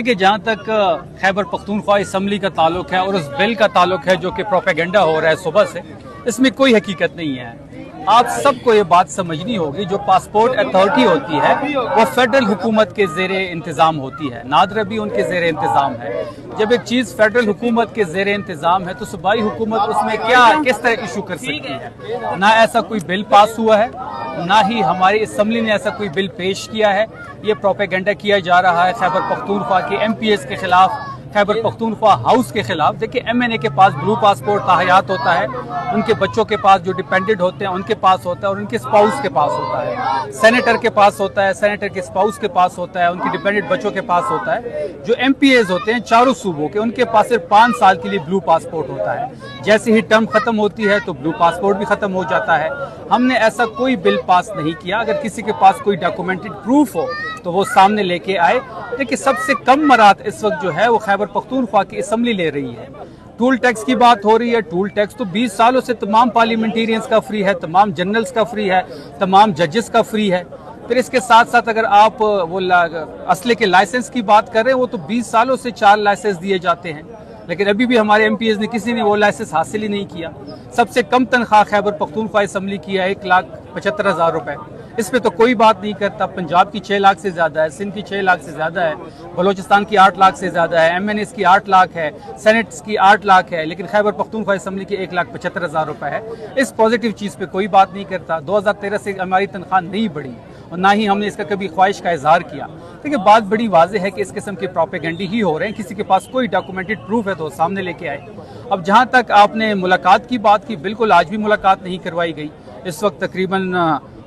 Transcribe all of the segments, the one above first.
کہ جہاں تک خیبر پختونخوا اسمبلی کا تعلق ہے اور اس بل کا تعلق ہے جو کہ پروپیگنڈا ہو رہا ہے صبح سے، اس میں کوئی حقیقت نہیں ہے۔ آپ سب کو یہ بات سمجھنی ہوگی، جو پاسپورٹ اتھارٹی ہوتی ہے وہ فیڈرل حکومت کے زیر انتظام ہوتی ہے، نادر بھی ان کے زیر انتظام ہے۔ جب ایک چیز فیڈرل حکومت کے زیر انتظام ہے تو صوبائی حکومت اس میں کس طرح ایشو کر سکتی ہے؟ نہ ایسا کوئی بل پاس ہوا ہے، نہ ہی ہماری اسمبلی نے ایسا کوئی بل پیش کیا ہے۔ یہ پروپیگنڈا کیا جا رہا ہے خیبر پختونخوا کے ایم پی ایس کے خلاف، خیبر پختونخوا ہاؤس کے خلاف۔ دیکھیں ایم این اے کے پاس بلو پاسپورٹ تاحیات ہوتا ہے، ان کے بچوں کے پاس جو ڈیپینڈنٹ ہوتے ہیں ان کے پاس ہوتا ہے، اور ان کے اسپاؤس کے پاس ہوتا ہے۔ سینیٹر کے پاس ہوتا ہے، سینیٹر کے اسپاؤس کے پاس ہوتا ہے، ان کے ڈیپینڈنٹ بچوں کے پاس ہوتا ہے۔ جو ایم پی ایز ہوتے ہیں چاروں صوبوں کے، ان کے پاس صرف 5 سال کے لیے بلو پاسپورٹ ہوتا ہے۔ جیسے ہی ٹرم ختم ہوتی ہے تو بلو پاسپورٹ بھی ختم ہو جاتا ہے۔ ہم نے ایسا کوئی بل پاس نہیں کیا۔ اگر کسی کے پاس کوئی ڈاکومنٹڈ پروف ہو تو وہ سامنے لے کے آئے۔ لیکن سب سے کم مراد اس وقت جو ہے وہ خیبر پختونخوا کی اسمبلی لے رہی ہے۔ ٹول ٹیکس کی بات ہو رہی ہے، ٹول ٹیکس تو 20 سالوں سے تمام پارلیمنٹیرینز کا فری ہے، تمام جنرلز کا فری ہے، تمام ججز کا فری ہے۔ پھر اس کے ساتھ ساتھ اگر آپ وہ اسلحے کے لائسنس کی بات کر رہے ہیں، وہ تو 20 سالوں سے 4 لائسنس دیے جاتے ہیں، لیکن ابھی بھی ہمارے ایم پی ایز نے کسی نے وہ لائسنس حاصل ہی نہیں کیا۔ سب سے کم تنخواہ خیبر پختونخوا اسمبلی کی ہے 1,75,000 روپے۔ اس پہ تو کوئی بات نہیں کرتا۔ پنجاب کی 6 لاکھ سے زیادہ ہے، سندھ کی 6 لاکھ سے زیادہ ہے، بلوچستان کی 8 لاکھ سے زیادہ ہے، ایم این ایس کی 8 لاکھ ہے، سینیٹس کی 8 لاکھ ہے، لیکن خیبر پختونخوا اسمبلی کی 1,75,000 روپے ہے۔ اس پازیٹیو چیز پہ کوئی بات نہیں کرتا۔ 2013 سے ہماری تنخواہ نہیں بڑھی اور نہ ہی ہم نے اس کا کبھی خواہش کا اظہار کیا۔ لیکن بات بڑی واضح ہے کہ اس قسم کے پروپیگنڈے ہی ہو رہے ہیں۔ کسی کے پاس کوئی ڈاکومنٹڈ پروف ہے تو سامنے لے کے آئے۔ اب جہاں تک آپ نے ملاقات کی بات کی، بالکل آج بھی ملاقات نہیں کروائی گئی۔ اس وقت تقریباً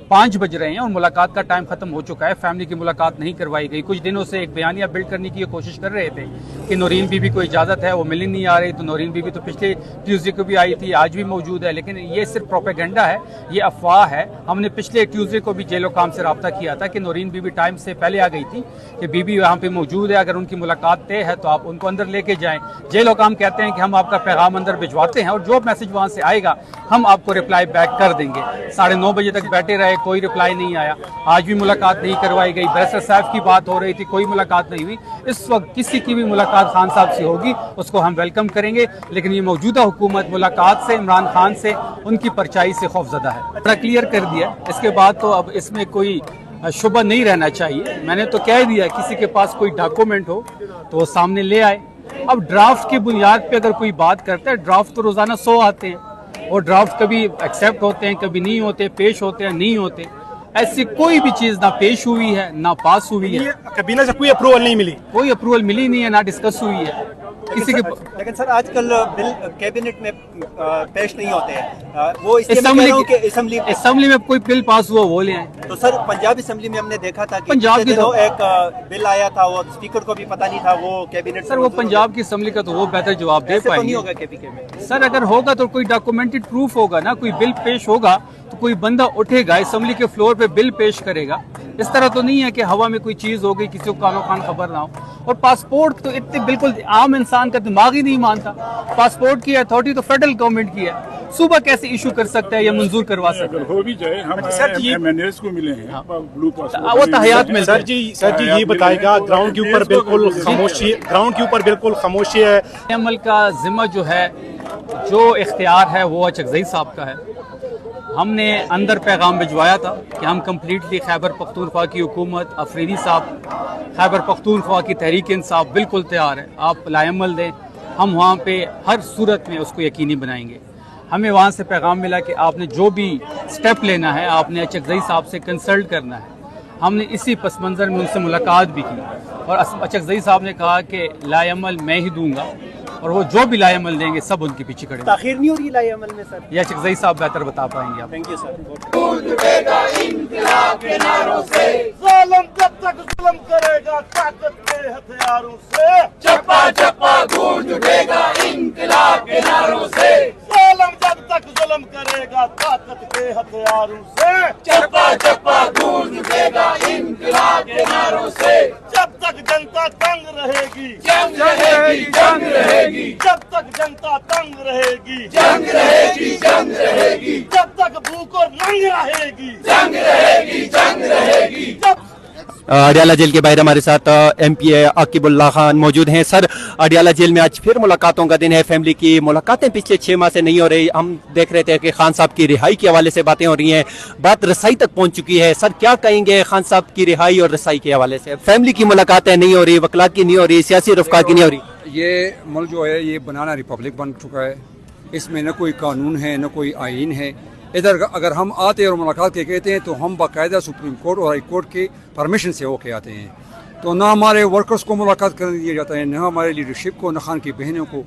5 بج رہے ہیں اور ملاقات کا ٹائم ختم ہو چکا ہے۔ فیملی کی ملاقات نہیں کروائی گئی۔ کچھ دنوں سے ایک بیانیہ بلڈ کرنے کی کوشش کر رہے تھے کہ نورین بی بی کو اجازت ہے، وہ ملنے نہیں آ رہی، تو نورین بی بی تو پچھلے ٹیوزڈے کو بھی آئی تھی، آج بھی موجود ہے، لیکن یہ صرف پروپیگنڈا ہے، یہ افواہ ہے۔ ہم نے پچھلے ٹیوزڈے کو بھی جیل حکام سے رابطہ کیا تھا کہ نورین بی بی ٹائم سے پہلے آ گئی تھی کہ بی بی یہاں پہ موجود ہے، اگر ان کی ملاقات طے ہے تو آپ ان کو اندر لے کے جائیں۔ جیل حکام کہتے ہیں کہ ہم آپ کا پیغام اندر بھجواتے ہیں اور جو میسج وہاں سے آئے گا ہم آپ کو رپلائی بیک کر دیں گے۔ 9:30 بجے تک بیٹھے رہے، کوئی رپلائی نہیں آیا۔ آج بھی ملاقات نہیں کروائی گئی۔ بیرسٹر صاحب کی بات ہو رہی تھی، کوئی ملاقات نہیں ہوئی۔ اس وقت کسی کی بھی ملاقات خان صاحب سے ہوگی اس کو ہم ویلکم کریں گے، لیکن یہ موجودہ حکومت ملاقات سے، عمران خان سے، ان کی پرچائی سے خوف زدہ ہے۔ بڑا کلیئر کر دیا۔ اس کے بعد تو اب اس میں کوئی شبہ نہیں رہنا چاہیے۔ میں نے تو کہہ دیا کسی کے پاس کوئی ڈاکومنٹ ہو تو وہ سامنے لے آئے۔ اب ڈرافٹ کی بنیاد پہ اگر کوئی بات کرتا ہے، ڈرافٹ تو روزانہ 100 آتے ہیں اور ڈرافٹ کبھی ایکسیپٹ ہوتے ہیں، کبھی نہیں ہوتے، پیش ہوتے ہیں، نہیں ہوتے۔ ایسی کوئی بھی چیز نہ پیش ہوئی ہے نہ پاس ہوئی ہے۔ کابینہ سے کوئی اپروول نہیں ملی، کوئی اپروول ملی نہیں ہے، نہ ڈسکس ہوئی ہے کسی کے۔ لیکن سر آج کل بل کیبنٹ میں پیش نہیں ہوتے ہیں، وہ اس لیے میں کہہ رہا ہوں کہ اسمبلی میں کوئی بل پاس ہوا وہ لے آئیں۔ تو سر پنجاب اسمبلی میں ہم نے دیکھا تھا کہ پنجاب کی تو ایک بل آیا تھا، وہ اسپیکر کو بھی پتہ نہیں تھا، وہ کیبنٹ سر وہ پنجاب کی اسمبلی کا تو وہ بہتر جواب دے پائیں نہیں گے۔ ہوگا کے میں سر اگر ہوگا تو کوئی ڈاکومنٹڈ پروف ہوگا نا، کوئی بل پیش ہوگا تو کوئی بندہ اٹھے گا اسمبلی کے فلور پہ بل پیش کرے گا۔ اس طرح تو نہیں ہے کہ ہوا میں کوئی چیز ہو گئی، کسی کو کانو کان خبر نہ ہو۔ اور پاسپورٹ تو اتنے بالکل عام انسان کا دماغ ہی نہیں مانتا۔ پاسپورٹ کی اتھارٹی تو فیڈرل گورنمنٹ کی ہے، صوبہ کیسے ایشو کر سکتا ہے یا منظور کروا سکتا ہے؟ ہو بھی جائے، ہم ایم این ایس کو ملے ہیں بلو پاسپورٹ، وہ تحیات ملتا ہے۔ سر جی یہ بتائے گا گراؤنڈ کے اوپر بالکل خاموشی ہے۔ عمل کا ذمہ جو ہے، جو اختیار ہے وہ اچکزئی صاحب کا ہے۔ ہم نے اندر پیغام بھجوایا تھا کہ ہم کمپلیٹلی خیبر پختونخوا کی حکومت، افریدی صاحب، خیبر پختونخوا کی تحریک انصاف بالکل تیار ہے، آپ لائے عمل دیں، ہم وہاں پہ ہر صورت میں اس کو یقینی بنائیں گے۔ ہمیں وہاں سے پیغام ملا کہ آپ نے جو بھی سٹیپ لینا ہے آپ نے اچکزئی صاحب سے کنسلٹ کرنا ہے۔ ہم نے اسی پس منظر میں ان سے ملاقات بھی کی اور اچکزئی صاحب نے کہا کہ لائے عمل میں ہی دوں گا اور وہ جو بھی لائے عمل دیں گے سب ان کے پیچھے کھڑے ہیں۔ تاخیر نہیں ہو رہی لائے عمل میں سر؟ یہ اچکزئی صاحب بہتر بتا پائیں گے آپ۔ Thank you sir. ظالم جب تک ظلم کرے گا طاقت کے ہتھیاروں سے، چپا چپا گونج اٹھے گا انقلاب کے نعروں سے، ظالم جب تک ظلم کرے گا طاقت کے ہتھیاروں سے، چپا چپا گونج اٹھے گا انقلاب کے نعروں سے، جب تک جنتا تنگ رہے گی، جنگ رہے گی، جنگ رہے گی، جب تک جنتا تنگ رہے گی، جنگ رہے گی، جنگ رہے گی، جب تک بھوک اور ننگ رہے گی، جنگ رہے گی، جنگ رہے گی، جب अडियाला जेल के बाहर हमारे साथ MP आकिबुल्लाह खान मौजूद हैं। सर, अडियाला जेल में आज फिर मुलाकातों का दिन है, फैमिली की मुलाकातें पिछले 6 माह से नहीं हो रही। हम देख रहे थे कि खान साहब की रिहाई के हवाले से बातें हो रही हैं, बात रसाई तक पहुंच चुकी है। सर, क्या कहेंगे खान साहब की रिहाई और रसाई के हवाले से? फैमिली की मुलाकातें नहीं हो रही, वकलात की नहीं हो रही, सियासी रफ्का की नहीं हो रही। ये मुल्क जो है ये बनाना रिपब्लिक बन चुका है, इसमें न कोई कानून है न कोई आइन है। इधर अगर हम आते और मुलाकात के कहते हैं तो हम बाकायदा सुप्रीम कोर्ट और हाई कोर्ट के परमिशन से होके आते हैं। तो ना हमारे वर्कर्स को मुलाकात करने दिया जाता है, न हमारे लीडरशिप को, न खान की बहनों को।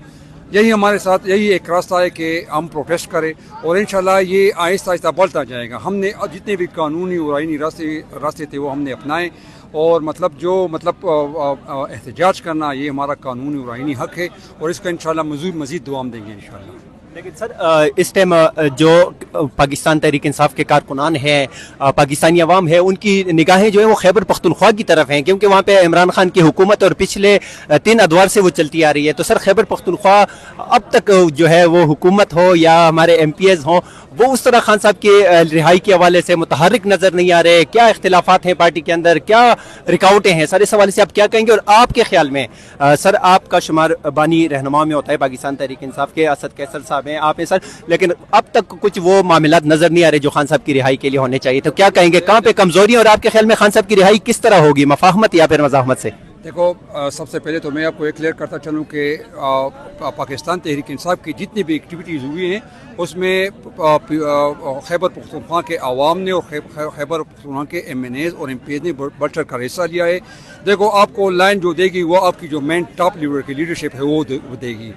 यही हमारे साथ यही एक रास्ता है कि हम प्रोटेस्ट करें और इंशाल्लाह ये आहिस्ता आहिस्ता बढ़ता जाएगा। हमने जितने भी कानूनी और आइनी रास्ते थे वो हमने अपनाए और मतलब जो एहतजाज करना ये हमारा कानूनी और आइनी हक है और इसका इंशाल्लाह मज़ीद दुआ हम देंगे इंशाल्लाह। लेकिन सर, इस टाइम जो पाकिस्तान तहरीक इंसाफ के कारकुनान हैं, पाकिस्तानी अवाम है, उनकी निगाहें जो है वो खैबर पख्तूनख्वा की तरफ हैं, क्योंकि वहाँ पे इमरान खान की हुकूमत और पिछले 3 अदवार से वो चलती आ रही है। तो सर, खैबर पख्तूनख्वा अब तक जो है वो हुकूमत हो या हमारे MPs हों, वो उस तरह खान साहब के रिहाई के हवाले से मुतहर्रिक नज़र नहीं आ रहे। क्या इख्तिलाफात हैं पार्टी के अंदर, क्या रुकावटें हैं? सर, इस हवाले से आप क्या कहेंगे? और आपके ख्याल में सर, आपका शुमार बानी रहनुमा में होता है पाकिस्तान तहरीक इंसाफ के, असद कैसर साहब हैं, आप हैं सर, लेकिन अब तक कुछ वो मामलात नजर नहीं आ रहे जो खान साहब की रिहाई के लिए होने चाहिए। तो क्या कहेंगे, कहाँ पे कमजोरी, और आपके ख्याल में खान साहब की रिहाई किस तरह होगी, मफाहमत या फिर मज़ाहमत से? देखो, सबसे पहले तो मैं आपको एक क्लियर करता चलूँ कि पाकिस्तान तहरीक इंसाफ की जितनी भी एक्टिविटीज़ हुई हैं उसमें खैबर पख्तूनख्वा के आवाम ने और खैबर पख्तूनख्वा के MNAs और MPs ने बढ़ चढ़ कर हिस्सा लिया है। देखो, आपको लाइन जो देगी वो आपकी जो मेन टॉप लेवल की लीडरशिप है वो देगी।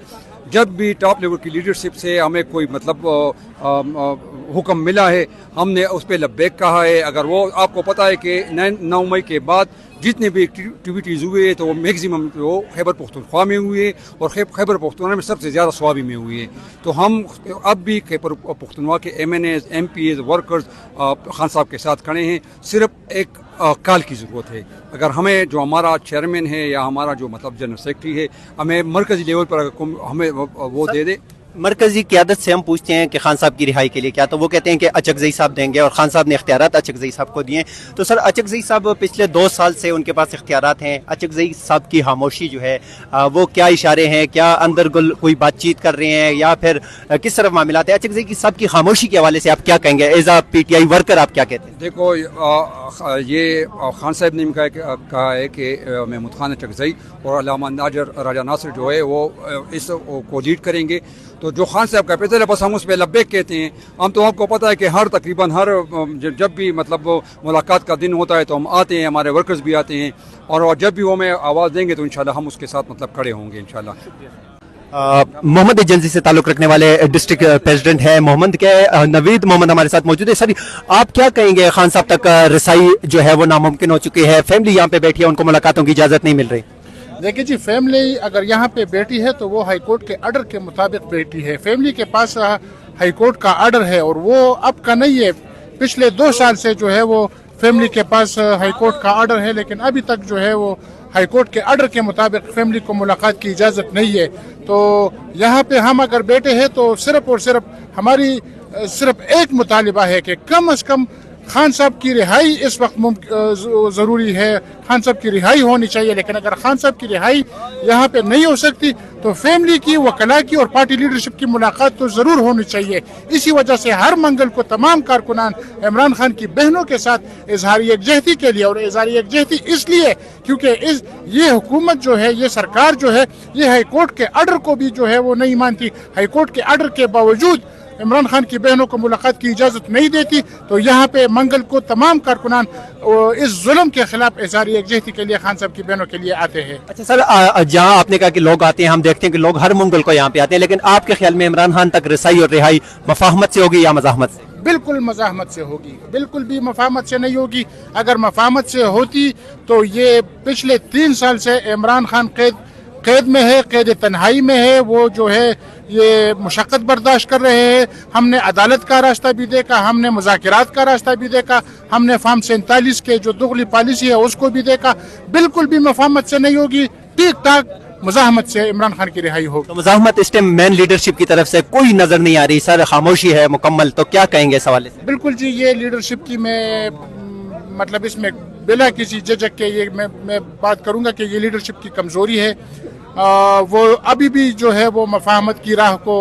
जब भी टॉप लेवल की लीडरशिप से हमें कोई मतलब हुक्म मिला है, हमने उस पर लब्बैक कहा है। अगर वो आपको पता है कि 9 मई के बाद जितने भी एक्टिविटीज़ हुए तो वो मैक्सिमम वो खैबर पख्तूनख्वा में हुए और खैबर पख्तूनख्वा में सबसे ज़्यादा स्वाबी में हुए। तो हम अब भी खैबर पख्तूनख्वा के MNAs, MPs, वर्कर्स खान साहब के साथ खड़े हैं। सिर्फ एक काल की ज़रूरत है। अगर हमें जो हमारा चेयरमैन है या हमारा जो मतलब जनरल सेक्रेटरी है, हमें मरकज़ी लेवल पर हमें वो दे दे। मरकजी क़यादत से हम पूछते हैं कि खान साहब की रिहाई के लिए क्या, तो वो कहते हैं कि अचकज़ई साहब देंगे और खान साहब ने इख्तियारात अचकज़ई साहब को दिए। तो सर, अचकज़ई साहब पिछले 2 साल से उनके पास इख्तियारात हैं। अचकज़ई साहब की खामोशी जो है वो क्या इशारे हैं, क्या अंदर कोई बातचीत कर रहे हैं या फिर किस तरफ मामलात है? अचकज़ई साहब की खामोशी के हवाले से आप क्या कहेंगे? एज आ PTI वर्कर आप क्या कहते हैं? देखो, ये खान साहब ने कहा है कि महमूद खान अचकज़ई और अल्लामा राजा नासिर जो है वो इस को लीड करेंगे। तो जो खान साहब का फैसला बस हम उस पर लब्बैक कहते हैं। हम तो आपको पता है कि तकरीबन हर जब भी मतलब मुलाकात का दिन होता है तो हम आते हैं, हमारे वर्कर्स भी आते हैं और जब भी वो हमें आवाज़ देंगे तो इंशाल्लाह हम उसके साथ मतलब खड़े होंगे इंशाल्लाह। मोहम्मद एजेंसी से ताल्लुक रखने वाले डिस्ट्रिक्ट प्रेसिडेंट है मोहम्मद के नवीद मोहम्मद हमारे साथ मौजूद है। सर, आप क्या कहेंगे, खान साहब तक रसाई जो है वो नामुमकिन हो चुकी है, फैमिली यहाँ पे बैठी है, उनको मुलाकातों की इजाज़त नहीं मिल रही? देखिए जी, फैमिली अगर यहाँ पे बैठी है तो वो हाई कोर्ट के ऑर्डर के मुताबिक बैठी है। फैमिली के पास हाई कोर्ट का ऑर्डर है और वो अब का नहीं है। पिछले 2 साल से जो है वो फैमिली के पास हाई कोर्ट का ऑर्डर है, लेकिन अभी तक जो है वो हाई कोर्ट के ऑर्डर के मुताबिक फैमिली को मुलाकात की इजाज़त नहीं है। तो यहाँ पे हम अगर बैठे हैं तो सिर्फ और सिर्फ हमारी सिर्फ एक मुतालिबा है कि कम अज़ कम खान साहब की रिहाई इस वक्त ज़रूरी है। खान साहब की रिहाई होनी चाहिए, लेकिन अगर खान साहब की रिहाई यहाँ पे नहीं हो सकती तो फैमिली की, वकला की और पार्टी लीडरशिप की मुलाकात तो ज़रूर होनी चाहिए। इसी वजह से हर मंगल को तमाम कारकुनान इमरान खान की बहनों के साथ इजहार यकजहती के लिए, और इजहार यकजहती इसलिए क्योंकि ये हुकूमत जो है, ये सरकार जो है, ये हाई कोर्ट के ऑर्डर को भी जो है वो नहीं मानती। हाई कोर्ट के ऑर्डर के बावजूद इमरान खान की बहनों को मुलाकात की इजाज़त नहीं देती। तो यहाँ पे मंगल को तमाम कारकुनान इस जुल्म के खिलाफ इज़हार यकजहती के लिए खान साहब की बहनों के लिए आते हैं। अच्छा सर, जहाँ आपने कहा कि लोग आते हैं, हम देखते हैं कि लोग हर मंगल को यहाँ पे आते हैं, लेकिन आपके ख्याल में इमरान खान तक रसाई और रिहाई मफाहमत से होगी या मज़ाहमत से? बिल्कुल मज़ाहमत से होगी, बिल्कुल भी मफाहमत से नहीं होगी। अगर मफाहमत से होती तो ये पिछले 3 साल से इमरान खान कैद में है, कैद तन्हाई में है। वो जो है ये मुशक्क़त बर्दाश्त कर रहे हैं। हमने अदालत का रास्ता भी देखा, हमने मुज़ाकिरात का रास्ता भी देखा, हमने फार्म 47 के जो दुगली पॉलिसी है उसको भी देखा। बिल्कुल भी मफाहमत से नहीं होगी, ठीक ठाक मज़ाहमत से इमरान खान की रिहाई होगी। तो मज़ाहमत इस टाइम मेन लीडरशिप की तरफ से कोई नजर नहीं आ रही सर, खामोशी है मुकम्मल। तो क्या कहेंगे इस हवाले से? बिल्कुल जी, ये लीडरशिप की मैं मतलब इसमें बिला किसी झिझक के ये मैं बात करूंगा कि ये लीडरशिप की कमज़ोरी है। वो अभी भी जो है वो मफाहमत की राह को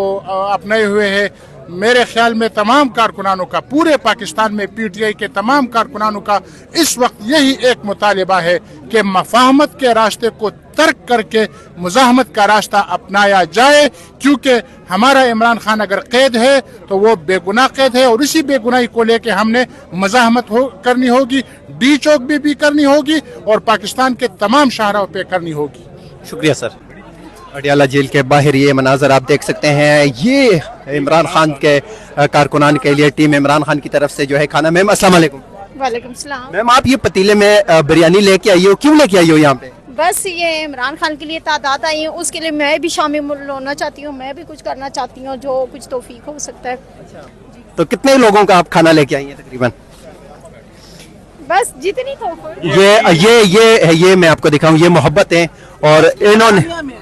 अपनाए हुए है। मेरे ख्याल में तमाम कारकुनानों का, पूरे पाकिस्तान में PTI के तमाम कारकुनानों का इस वक्त यही एक मुतालिबा है कि मफाहमत के रास्ते को तर्क करके मुज़ाहमत का रास्ता अपनाया जाए, क्योंकि हमारा इमरान खान अगर कैद है तो वो बेगुनाह कैद है और इसी बेगुनाही को लेके हमने मुज़ाहमत करनी होगी, डी चौक भी करनी होगी और पाकिस्तान के तमाम शाहराहों पे करनी होगी। शुक्रिया सर। अडियाला जेल के बाहर ये मनाजर आप देख सकते हैं, ये इमरान खान के कारकुनान के लिए टीम इमरान खान की तरफ से जो है खाना। मैम अस्सलाम वालेकुम। वालेकुम सलाम। मैम आप ये पतीले में बिरयानी लेके आई हो, क्यों लेके आई हो यहाँ पे? बस ये इमरान खान के लिए तादाद आई है, उसके लिए मैं भी शामिल होना चाहती हूँ, मैं भी कुछ करना चाहती हूँ जो कुछ तौफीक हो सकता है। तो कितने लोगों का आप खाना लेके आई हैं तकरीबन? बस जितनी ये मैं आपको दिखाऊं, ये मोहब्बत है और इन्होंने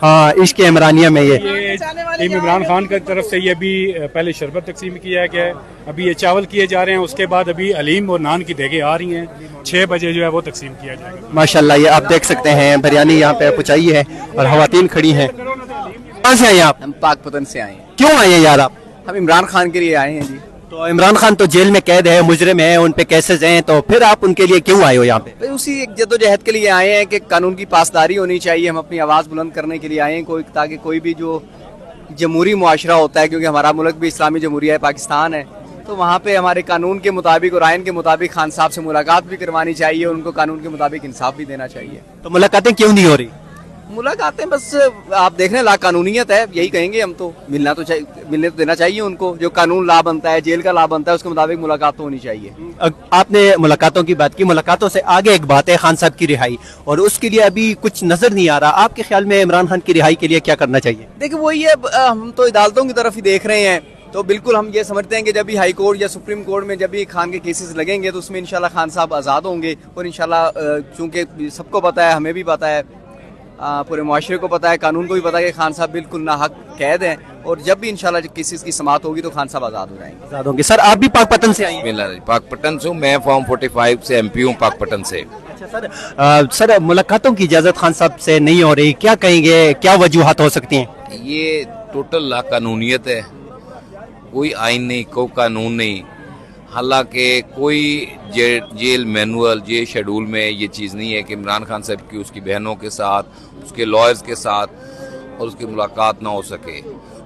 हाँ इश्क इमरानिया में ये टीम इमरान खान की तरफ से ये भी पहले शरबत तकसीम किया गया है, अभी ये चावल किए जा रहे हैं, उसके बाद अभी हलीम और नान की देगे आ रही हैं, 6 बजे जो है वो तकसीम किया जाएगा। माशाल्लाह ये आप देख सकते हैं बिरयानी यहाँ पे पहुँचाई है और खवातीन खड़ी हैं। कहाँ से आए आप? हम पाकपतन से आए हैं। क्यों आए हैं यार आप? हम इमरान खान के लिए आए हैं जी। तो इमरान खान तो जेल में कैद है, मुजरिम है, उन पे केसेस हैं, तो फिर आप उनके लिए क्यों आए हो यहाँ पे? उसी एक जद्दोजहद के लिए आए हैं कि कानून की पासदारी होनी चाहिए। हम अपनी आवाज़ बुलंद करने के लिए आए हैं ताकि कोई भी जो जमहूरी मुआशरा होता है, क्योंकि हमारा मुल्क भी इस्लामी जमहूरिया पाकिस्तान है, तो वहाँ पे हमारे कानून के मुताबिक और आइन के मुताबिक खान साहब से मुलाकात भी करवानी चाहिए, उनको कानून के मुताबिक इंसाफ भी देना चाहिए। तो मुलाकातें क्यों नहीं हो रही? मुलाकातें बस आप देखने ला कानूनियत है, यही कहेंगे हम तो। मिलने तो देना चाहिए उनको, जो कानून ला बनता है, जेल का ला बनता है, उसके मुताबिक मुलाकात तो होनी चाहिए। आपने मुलाकातों की बात की, मुलाकातों से आगे एक बात है खान साहब की रिहाई, और उसके लिए अभी कुछ नजर नहीं आ रहा। आपके ख्याल में इमरान खान की रिहाई के लिए क्या करना चाहिए? देखिए वही है, हम तो अदालतों की तरफ ही देख रहे हैं, तो बिल्कुल हम ये समझते हैं कि जब भी हाई कोर्ट या सुप्रीम कोर्ट में जब भी खान के केसेस लगेंगे तो उसमें इंशाल्लाह खान साहब आज़ाद होंगे, और इंशाल्लाह चूँकि सबको पता है, हमें भी पता है, पूरे मुआशरे को पता है, कानून को भी पता है कि खान साहब बिल्कुल नाहक कैद हैं, और जब भी इंशाल्लाह केसेस की समाअत होगी तो खान साहब आज़ाद हो जाएंगे। आज़ाद होंगे। सर आप भी पाकपतन से आए हैं? पाकपतन से हूँ मैं, फॉर्म 45 से MP हूँ पाकपतन से। अच्छा सर मुलाकातों की इजाज़त खान साहब से नहीं हो रही, क्या कहेंगे, क्या वजूहात हो सकती हैं? ये टोटल लाकानूनियत है, कोई आइन नहीं, कोई कानून नहीं। हालांकि कोई जेल मैनुअल, जेल शेड्यूल में ये चीज़ नहीं है कि इमरान खान साहब की उसकी बहनों के साथ, उसके लॉयर्स के साथ और उसकी मुलाकात ना हो सके।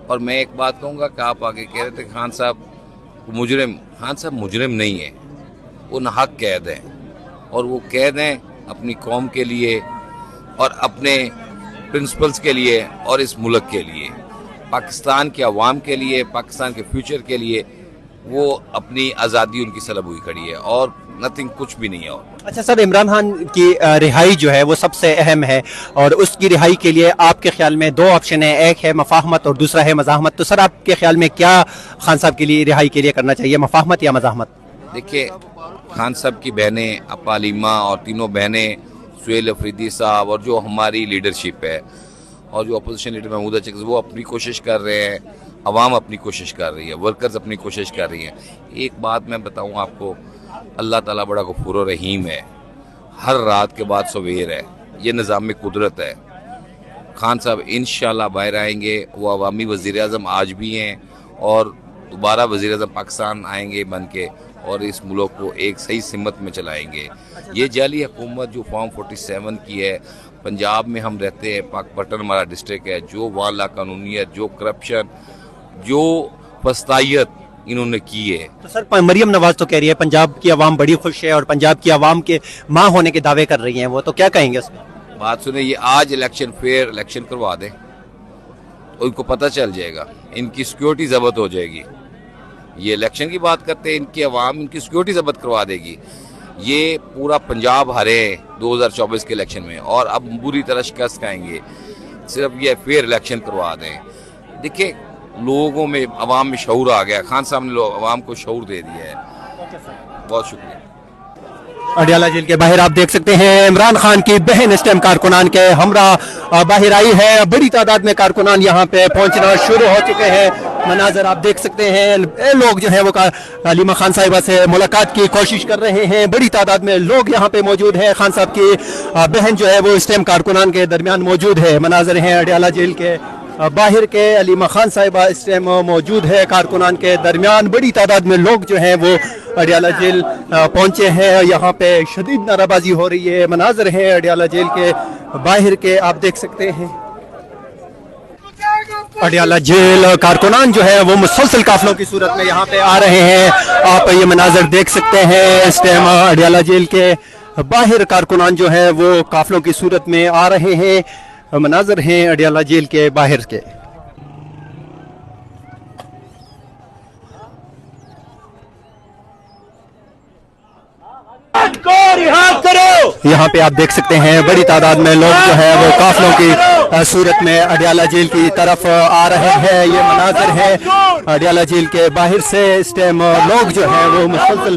और मैं एक बात कहूँगा कि आप आगे कह रहे थे खान साहब मुजरिम, खान साहब मुजरिम नहीं है, वो नाहक कैद हैं, और वो कैद हैं अपनी कौम के लिए और अपने प्रिंसिपल्स के लिए और इस मुल्क के लिए, पाकिस्तान के अवाम के लिए, पाकिस्तान के फ्यूचर के लिए। वो अपनी आज़ादी उनकी सलब हुई खड़ी है और नथिंग, कुछ भी नहीं है। और अच्छा सर इमरान खान की रिहाई जो है वो सबसे अहम है, और उसकी रिहाई के लिए आपके ख्याल में 2 ऑप्शन है, एक है मफाहमत और दूसरा है मज़ाहमत। तो सर आपके ख्याल में क्या खान साहब के लिए रिहाई के लिए करना चाहिए, मफाहमत या मज़ाहमत? देखिए खान साहब की बहनें अपालीमा और तीनों बहनें, सुहेल अफरीदी साहब और जो हमारी लीडरशिप है और जो अपोजिशन लीडर महमूदा चक्स, वो अपनी कोशिश कर रहे हैं, अवाम अपनी कोशिश कर रही है, वर्कर्स अपनी कोशिश कर रही हैं। एक बात मैं बताऊं आपको, अल्लाह ताला बड़ा गफूर और रहीम है, हर रात के बाद सवेर है, ये निज़ाम कुदरत है। खान साहब इंशाल्लाह बाहर आएंगे, वो अवामी वज़ीर आज़म आज भी हैं और दोबारा वज़ीर आज़म पाकिस्तान आएंगे बन के, और इस मुल्क को एक सही सिमत में चलाएंगे। ये जाली हुकूमत जो फॉर्म 47 की है, पंजाब में हम रहते हैं, पाकपतन हमारा डिस्ट्रिक्ट है, जो वहाँ लाकानूनियत, जो करप्शन, जो फस्तायत इन्होंने की है। तो सर मरियम नवाज तो कह रही है पंजाब की आवाम बड़ी खुश है और पंजाब की आवाम के माँ होने के दावे कर रही हैं, वो तो क्या कहेंगे उसमें? बात सुने, ये आज इलेक्शन फेयर इलेक्शन करवा दें तो उनको पता चल जाएगा, इनकी सिक्योरिटी जब्त हो जाएगी। ये इलेक्शन की बात करते हैं, इनकी आवाम इनकी सिक्योरिटी जब्त करवा देगी। ये पूरा पंजाब हारे 2024 के इलेक्शन में और अब बुरी तरह शिकस्त खाएंगे, सिर्फ ये फेयर इलेक्शन करवा दें। देखिए लोगों में, अवाम में शऊर आ गया, खान साहब ने अवाम को शऊर दे दिया है। बहुत शुक्रिया। अडियाला जेल के बाहर आप देख सकते हैं इमरान खान की बहन इस टाइम कारकुनान के हमरा बाहर आई है। बड़ी तादाद में कारकुनान यहाँ पे पहुँचना शुरू हो चुके हैं। मनाजर आप देख सकते हैं, लोग जो है वो हलीमा खान साहिबा से मुलाकात की कोशिश कर रहे हैं। बड़ी तादाद में लोग यहाँ पे मौजूद हैं। खान साहब की बहन जो है वो इस टाइम कारकुनान के दरमियान मौजूद है। मनाजर हैं अडियाला जेल के बाहर के, हलीमा खान साहिबा इस टाइम मौजूद है कारकुनान के दरमियान। बड़ी तादाद में लोग जो हैं वो अडियाला जेल पहुंचे हैं। यहाँ पे शदीद नाराबाजी हो रही है। मनाजर हैं अडियाला जेल के बाहर के, आप देख सकते हैं। अडियाला जेल कारकुनान जो है वो मुसलसल काफिलों की सूरत में यहाँ पे आ रहे हैं। आप ये मनाजर देख सकते हैं। इस टाइम अडियाला जेल के बाहर कारकुनान जो है वो काफिलों की सूरत में आ रहे हैं। मनाजर हैं अडियाला जेल के बाहर के। यहाँ पे आप देख सकते हैं बड़ी तादाद में लोग जो है वो काफिलों की सूरत में अडियाला जेल की तरफ आ रहे हैं। ये मनाजर है अडियाला जेल के बाहर से। इस टाइम लोग जो है वो मुसलसल